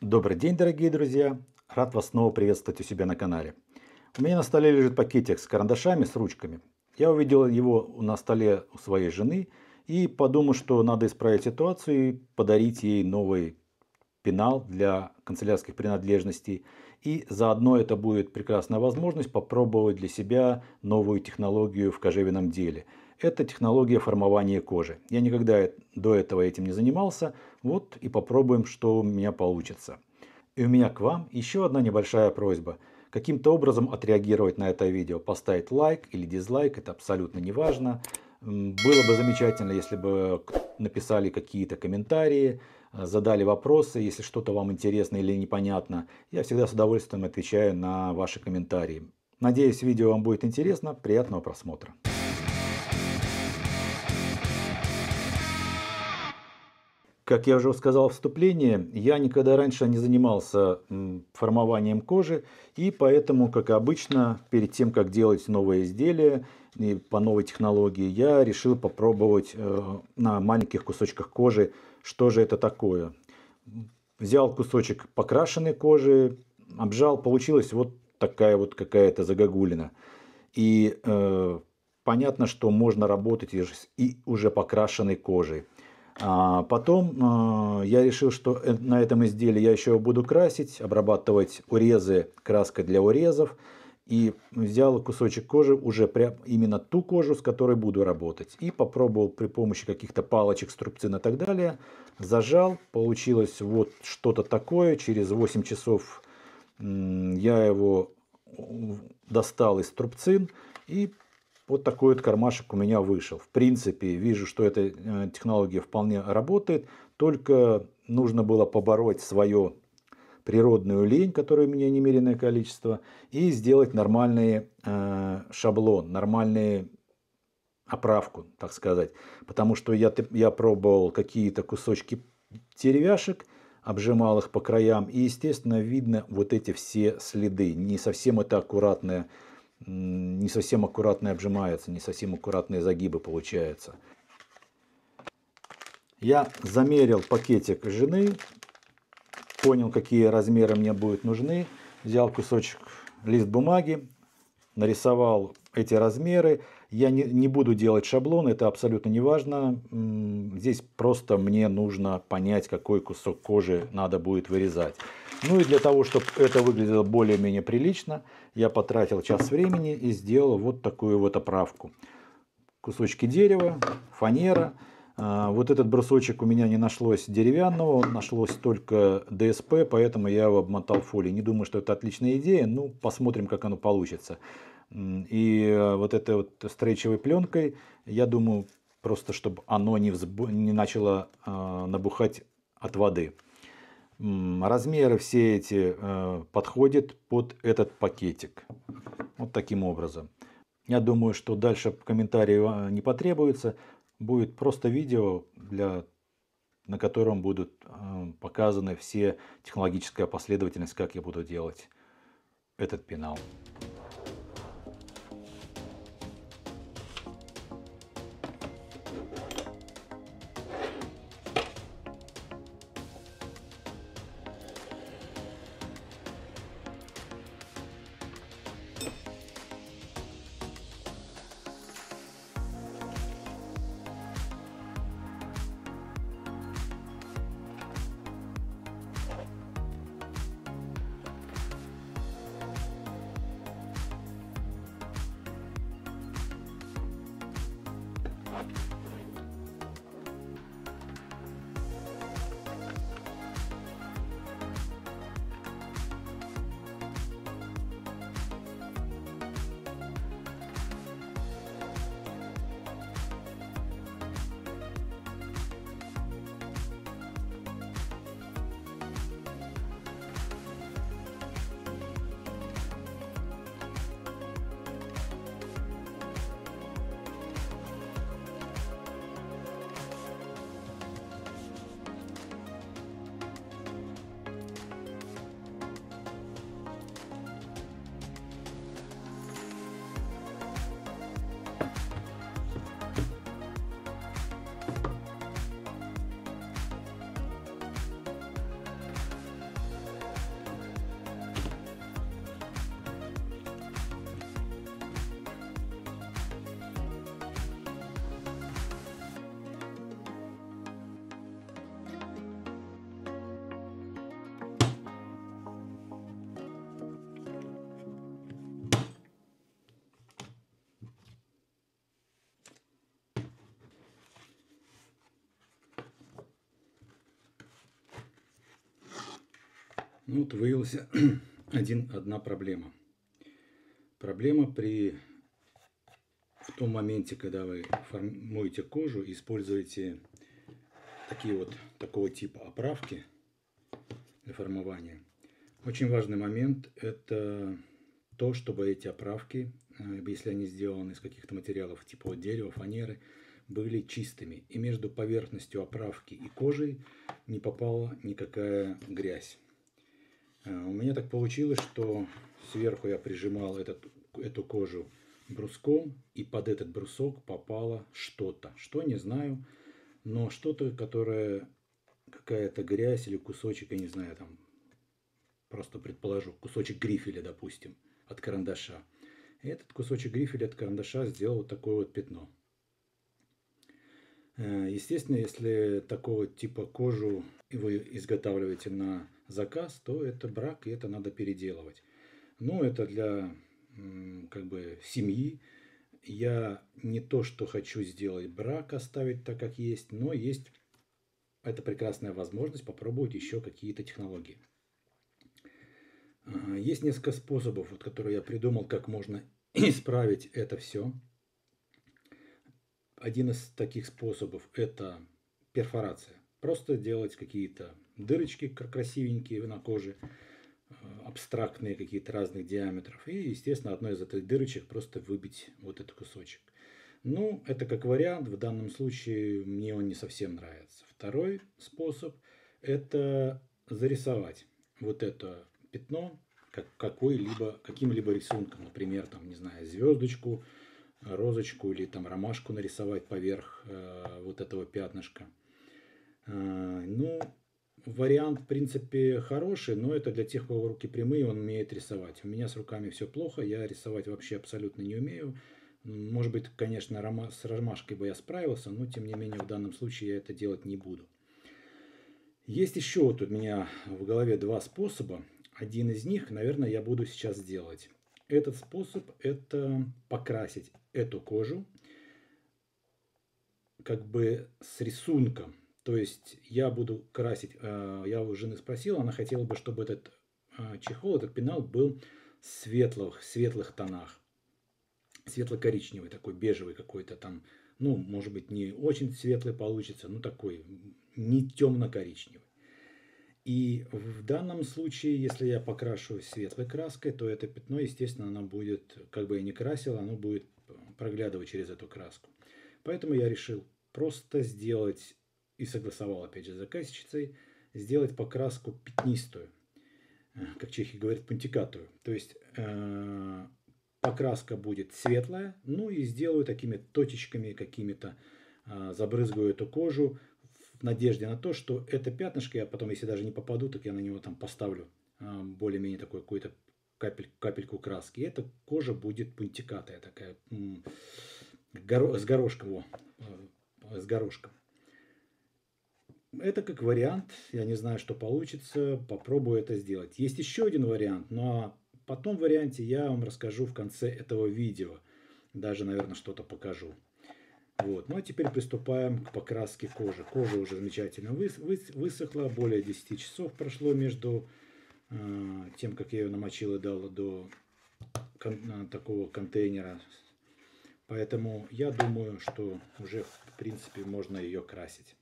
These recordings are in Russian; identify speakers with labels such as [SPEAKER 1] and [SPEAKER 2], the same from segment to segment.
[SPEAKER 1] Добрый день, дорогие друзья! Рад вас снова приветствовать у себя на канале. У меня на столе лежит пакетик с карандашами, с ручками. Я увидел его на столе у своей жены и подумал, что надо исправить ситуацию и подарить ей новый пенал для канцелярских принадлежностей. И заодно это будет прекрасная возможность попробовать для себя новую технологию в кожевенном деле. Это технология формования кожи. Я никогда до этого этим не занимался. Вот и попробуем, что у меня получится. И у меня к вам еще одна небольшая просьба. Каким-то образом отреагировать на это видео. Поставить лайк или дизлайк. Это абсолютно не важно. Было бы замечательно, если бы написали какие-то комментарии, задали вопросы, если что-то вам интересно или непонятно. Я всегда с удовольствием отвечаю на ваши комментарии. Надеюсь, видео вам будет интересно. Приятного просмотра. Как я уже сказал в вступлении, я никогда раньше не занимался формованием кожи, и поэтому, как обычно, перед тем, как делать новое изделие и по новой технологии, я решил попробовать на маленьких кусочках кожи, что же это такое. Взял кусочек покрашенной кожи, обжал, получилась вот такая вот какая-то загогулина. И понятно, что можно работать и уже покрашенной кожей. Потом я решил, что на этом изделии я еще буду красить, обрабатывать урезы краской для урезов. И взял кусочек кожи, уже именно ту кожу, с которой буду работать. И попробовал при помощи каких-то палочек, струбцин и так далее. Зажал, получилось вот что-то такое. Через 8 часов я его достал из струбцин и вот такой вот кармашек у меня вышел. В принципе, вижу, что эта технология вполне работает. Только нужно было побороть свою природную лень, которой у меня немереное количество, и сделать нормальный шаблон, нормальную оправку, так сказать. Потому что я пробовал какие-то кусочки деревяшек, обжимал их по краям, и, естественно, видно вот эти все следы. Не совсем это аккуратное. Не совсем аккуратно обжимается, не совсем аккуратные загибы получаются. Я замерил пакетик жены, понял, какие размеры мне будут нужны, взял кусочек лист бумаги, нарисовал эти размеры. Я не буду делать шаблон, это абсолютно не важно. Здесь просто мне нужно понять, какой кусок кожи надо будет вырезать. Ну и для того, чтобы это выглядело более-менее прилично, я потратил час времени и сделал вот такую вот оправку. Кусочки дерева, фанера. Вот этот брусочек у меня не нашлось деревянного, нашлось только ДСП, поэтому я его обмотал фолией. Не думаю, что это отличная идея, ну посмотрим, как оно получится. И вот этой вот стрейчевой пленкой, я думаю, просто чтобы оно не начало набухать от воды. Размеры все эти подходят под этот пакетик. Вот таким образом. Я думаю, что дальше комментарии не потребуется. Будет просто видео, на котором будут показаны все технологическая последовательность, как я буду делать этот пенал. Ну вот выявилась одна проблема. Проблема в том моменте, когда вы моете кожу и используете такого типа оправки для формования. Очень важный момент – это то, чтобы эти оправки, если они сделаны из каких-то материалов типа дерева, фанеры, были чистыми. И между поверхностью оправки и кожей не попала никакая грязь. У меня так получилось, что сверху я прижимал эту кожу бруском, и под этот брусок попало что-то. Что, не знаю, но что-то, которое какая-то грязь или кусочек, я не знаю, там, просто предположу, кусочек грифеля, допустим, от карандаша. И этот кусочек грифеля от карандаша сделал вот такое вот пятно. Естественно, если такого типа кожу вы изготавливаете на заказ, то это брак, и это надо переделывать. Но это для семьи. Я не то, что хочу сделать брак, оставить так, как есть, но есть это прекрасная возможность попробовать еще какие-то технологии. Есть несколько способов, которые я придумал, как можно исправить это все. Один из таких способов – это перфорация. Просто делать какие-то дырочки красивенькие на коже, абстрактные какие-то разных диаметров. И, естественно, одной из этих дырочек просто выбить вот этот кусочек. Ну, это как вариант. В данном случае мне он не совсем нравится. Второй способ – это зарисовать вот это пятно каким-либо рисунком. Например, там, не знаю, звездочку, розочку или там ромашку нарисовать поверх вот этого пятнышка. Ну, вариант, в принципе, хороший, но это для тех, у кого руки прямые, он умеет рисовать. У меня с руками все плохо, я рисовать вообще абсолютно не умею. Может быть, конечно, с ромашкой бы я справился, но тем не менее в данном случае я это делать не буду. Есть еще вот у меня в голове два способа. Один из них, наверное, я буду сейчас делать. Этот способ – это покрасить эту кожу как бы с рисунком. То есть я буду красить, я у жены спросил, она хотела бы, чтобы этот чехол, этот пенал был в светлых тонах. Светло-коричневый, такой бежевый какой-то там, ну, может быть, не очень светлый получится, но такой не темно-коричневый. И в данном случае, если я покрашу светлой краской, то это пятно, естественно, оно будет, как бы я ни красил, оно будет проглядывать через эту краску. Поэтому я решил просто сделать, и согласовал опять же с заказчицей, сделать покраску пятнистую, как чехи говорят, пунтикатую. То есть покраска будет светлая, ну и сделаю такими точечками какими-то, забрызгаю эту кожу в надежде на то, что это пятнышко я потом, если даже не попаду, так я на него там поставлю более-менее такой какую-то капельку краски. И эта кожа будет пунтикатая такая, с горошком. С горошком. Это как вариант, я не знаю, что получится, попробую это сделать. Есть еще один вариант, но о том варианте я вам расскажу в конце этого видео. Даже, наверное, что-то покажу. Вот. Ну а теперь приступаем к покраске кожи. Кожа уже замечательно высохла, более 10 часов прошло между тем, как я ее намочил и дал до такого контейнера. Поэтому я думаю, что уже в принципе можно ее красить.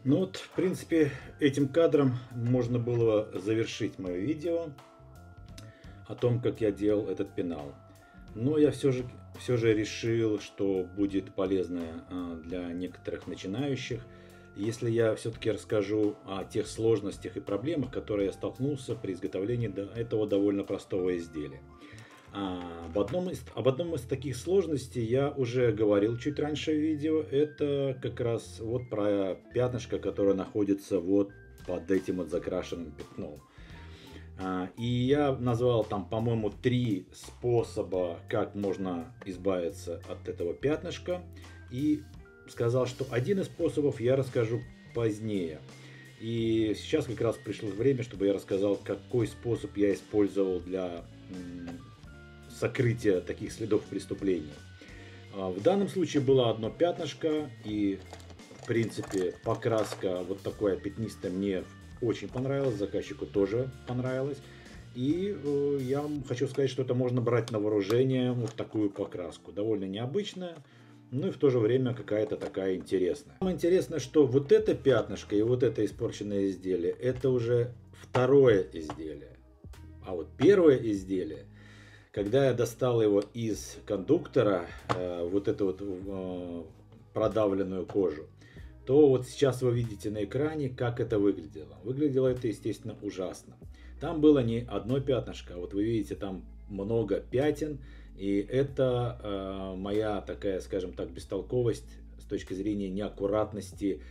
[SPEAKER 1] Ну вот, в принципе, этим кадром можно было завершить мое видео о том, как я делал этот пенал. Но я все же решил, что будет полезно для некоторых начинающих, если я все-таки расскажу о тех сложностях и проблемах, которые я столкнулся при изготовлении этого довольно простого изделия. Об одном из таких сложностей я уже говорил чуть раньше в видео. Это как раз вот про пятнышко, которое находится вот под этим вот закрашенным пятном. И я назвал там, по-моему, 3 способа, как можно избавиться от этого пятнышка. И сказал, что один из способов я расскажу позднее. И сейчас как раз пришло время, чтобы я рассказал, какой способ я использовал для сокрытия таких следов преступления. В данном случае было одно пятнышко, и в принципе покраска вот такая пятнистая мне очень понравилась, заказчику тоже понравилось. И я хочу сказать, что это можно брать на вооружение, вот такую покраску. Довольно необычная, но и в то же время какая-то такая интересная. Самое интересное, что вот это пятнышко и вот это испорченное изделие, это уже второе изделие. А вот первое изделие, когда я достал его из кондуктора, вот эту вот продавленную кожу, то вот сейчас вы видите на экране, как это выглядело. Выглядело это, естественно, ужасно. Там было не одно пятнышко, а вот вы видите, там много пятен. И это моя такая, скажем так, бестолковость с точки зрения неаккуратности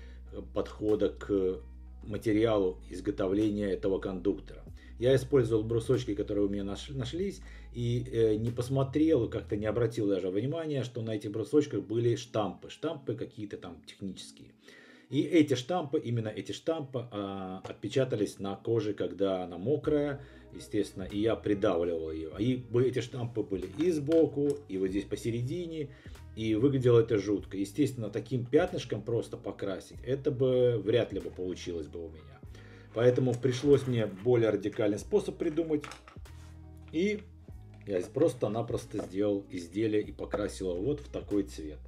[SPEAKER 1] подхода к материалу изготовления этого кондуктора. Я использовал брусочки, которые у меня нашлись, и не посмотрел, как-то не обратил даже внимания, что на этих брусочках были штампы. Штампы какие-то там технические. И эти штампы, именно эти штампы отпечатались на коже, когда она мокрая, естественно, и я придавливал ее. И эти штампы были и сбоку, и вот здесь посередине, и выглядело это жутко. Естественно, таким пятнышком просто покрасить, это бы вряд ли бы получилось бы у меня. Поэтому пришлось мне более радикальный способ придумать. И я просто-напросто сделал изделие и покрасил его вот в такой цвет.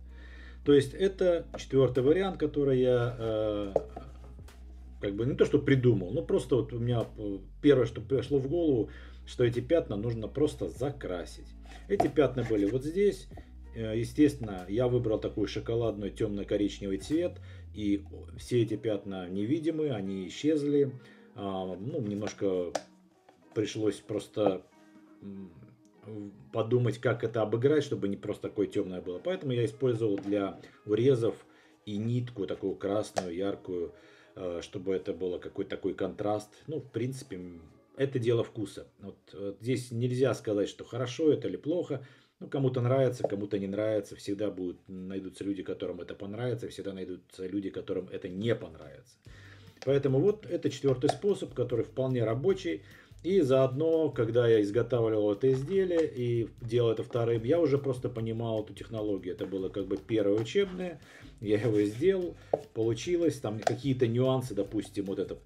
[SPEAKER 1] То есть это четвертый вариант, который я как бы не то что придумал, но просто вот у меня первое, что пришло в голову, что эти пятна нужно просто закрасить. Эти пятна были вот здесь. Естественно, я выбрал такой шоколадный темно-коричневый цвет, и все эти пятна невидимые, они исчезли. Ну, немножко пришлось просто подумать, как это обыграть, чтобы не просто такое темное было. Поэтому я использовал для урезов и нитку такую красную, яркую, чтобы это было какой-то такой контраст. Ну, в принципе, это дело вкуса. Вот здесь нельзя сказать, что хорошо это или плохо. Ну, кому-то нравится, кому-то не нравится. Всегда найдутся люди, которым это понравится, всегда найдутся люди, которым это не понравится. Поэтому вот это четвертый способ, который вполне рабочий. И заодно, когда я изготавливал это изделие и делал это вторым, я уже просто понимал эту технологию. Это было как бы первое учебное, я его сделал, получилось, там какие-то нюансы, допустим, вот это,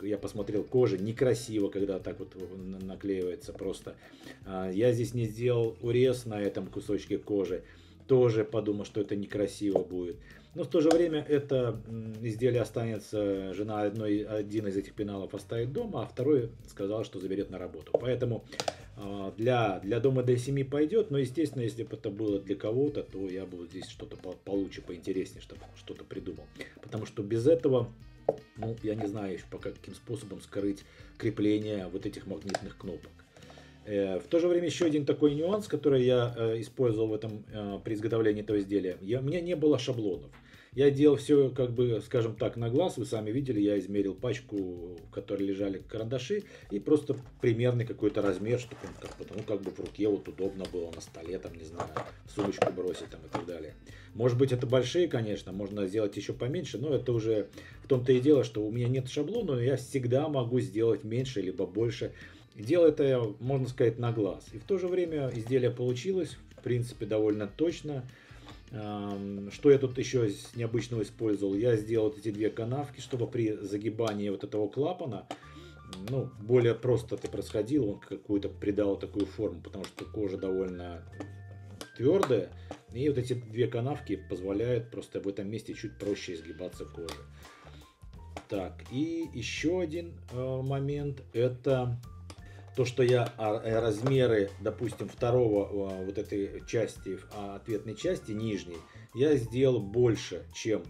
[SPEAKER 1] я посмотрел, кожа некрасиво, когда так вот наклеивается просто. Я здесь не сделал урез на этом кусочке кожи, тоже подумал, что это некрасиво будет. Но в то же время это изделие останется, жена один из этих пеналов оставит дома, а второй сказал, что заберет на работу. Поэтому для дома для семьи пойдет, но естественно, если бы это было для кого-то, то я бы здесь что-то получше, поинтереснее, чтобы что-то придумал. Потому что без этого, ну, я не знаю еще пока каким способом скрыть крепление вот этих магнитных кнопок. В то же время еще один такой нюанс, который я использовал при изготовлении этого изделия. У меня не было шаблонов. Я делал все, как бы, скажем так, на глаз. Вы сами видели, я измерил пачку, в которой лежали карандаши, и просто примерный какой-то размер, чтобы он как бы в руке вот удобно было, на столе, там, не знаю, в сумочку бросить там, и так далее. Может быть, это большие, конечно, можно сделать еще поменьше, но это уже в том-то и дело, что у меня нет шаблона, но я всегда могу сделать меньше либо больше. Делал это я, можно сказать, на глаз. И в то же время изделие получилось, в принципе, довольно точно. Что я тут еще необычного использовал? Я сделал вот эти две канавки, чтобы при загибании вот этого клапана, ну, более просто это происходило, он какую-то придал такую форму, потому что кожа довольно твердая. И вот эти две канавки позволяют просто в этом месте чуть проще изгибаться кожи. Так, и еще один момент, это то, что я размеры, допустим, второго вот этой части, ответной части, нижней, я сделал больше, чем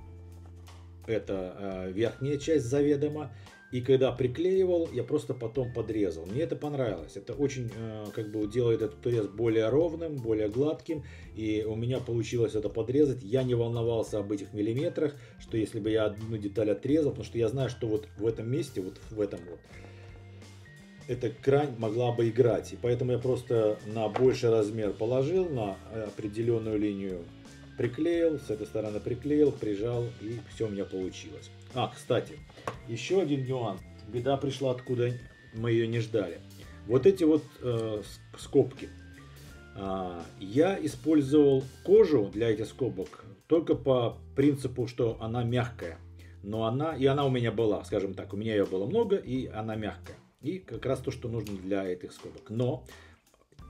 [SPEAKER 1] эта верхняя часть заведомо. И когда приклеивал, я просто потом подрезал. Мне это понравилось. Это очень как бы делает этот пресс более ровным, более гладким. И у меня получилось это подрезать. Я не волновался об этих миллиметрах, что если бы я одну деталь отрезал, потому что я знаю, что вот в этом месте, вот в этом вот, эта грань могла бы играть. И поэтому я просто на больший размер положил, на определенную линию приклеил, с этой стороны приклеил, прижал, и все у меня получилось. Кстати, еще один нюанс. Беда пришла, откуда мы ее не ждали. Вот эти вот скобки. Я использовал кожу для этих скобок только по принципу, что она мягкая. Но она у меня была, скажем так, у меня ее было много, и она мягкая. И как раз то, что нужно для этих скобок. Но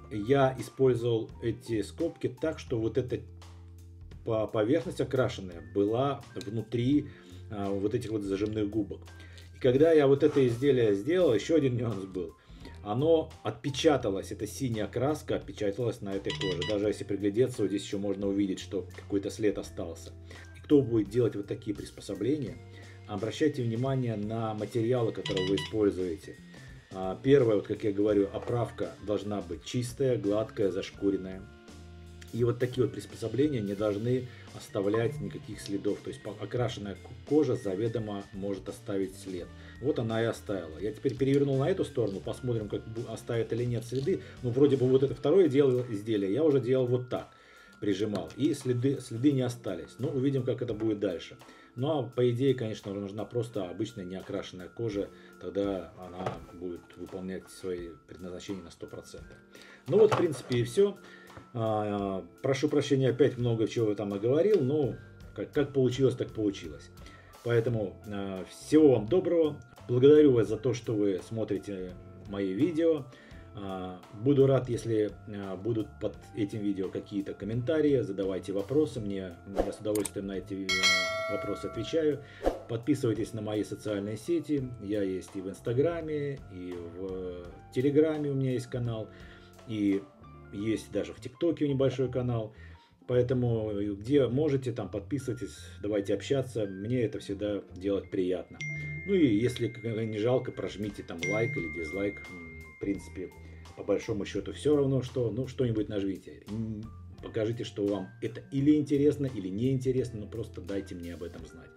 [SPEAKER 1] я использовал эти скобки так, что вот эта поверхность окрашенная была внутри вот этих вот зажимных губок. И когда я вот это изделие сделал, еще один нюанс был. Оно отпечаталось, эта синяя краска отпечаталась на этой коже. Даже если приглядеться, вот здесь еще можно увидеть, что какой-то след остался. И кто будет делать вот такие приспособления, обращайте внимание на материалы, которые вы используете. Первое, вот как я говорю, оправка должна быть чистая, гладкая, зашкуренная. И вот такие вот приспособления не должны оставлять никаких следов. То есть окрашенная кожа заведомо может оставить след. Вот она и оставила. Я теперь перевернул на эту сторону, посмотрим, как оставит или нет следы. Ну, вроде бы вот это второе изделие я уже делал вот так. Прижимал. И следы не остались. Но увидим, как это будет дальше. Ну, а по идее, конечно, нужна просто обычная неокрашенная кожа. Тогда она будет выполнять свои предназначения на 100%. Ну вот, в принципе, и все. Прошу прощения, опять много чего там наговорил, но как получилось, так получилось. Поэтому всего вам доброго. Благодарю вас за то, что вы смотрите мои видео. Буду рад, если будут под этим видео какие-то комментарии. Задавайте вопросы, я с удовольствием на эти вопросы отвечаю. Подписывайтесь на мои социальные сети. Я есть и в Инстаграме, и в Телеграме у меня есть канал, и есть даже в ТикТоке небольшой канал. Поэтому где можете, там подписывайтесь, давайте общаться. Мне это всегда делать приятно. Ну и если не жалко, прожмите там лайк или дизлайк. В принципе, по большому счету все равно, что, ну, что-нибудь нажмите. Покажите, что вам это или интересно, или неинтересно, но просто дайте мне об этом знать.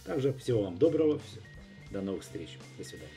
[SPEAKER 1] Также всего вам доброго, до новых встреч, до свидания.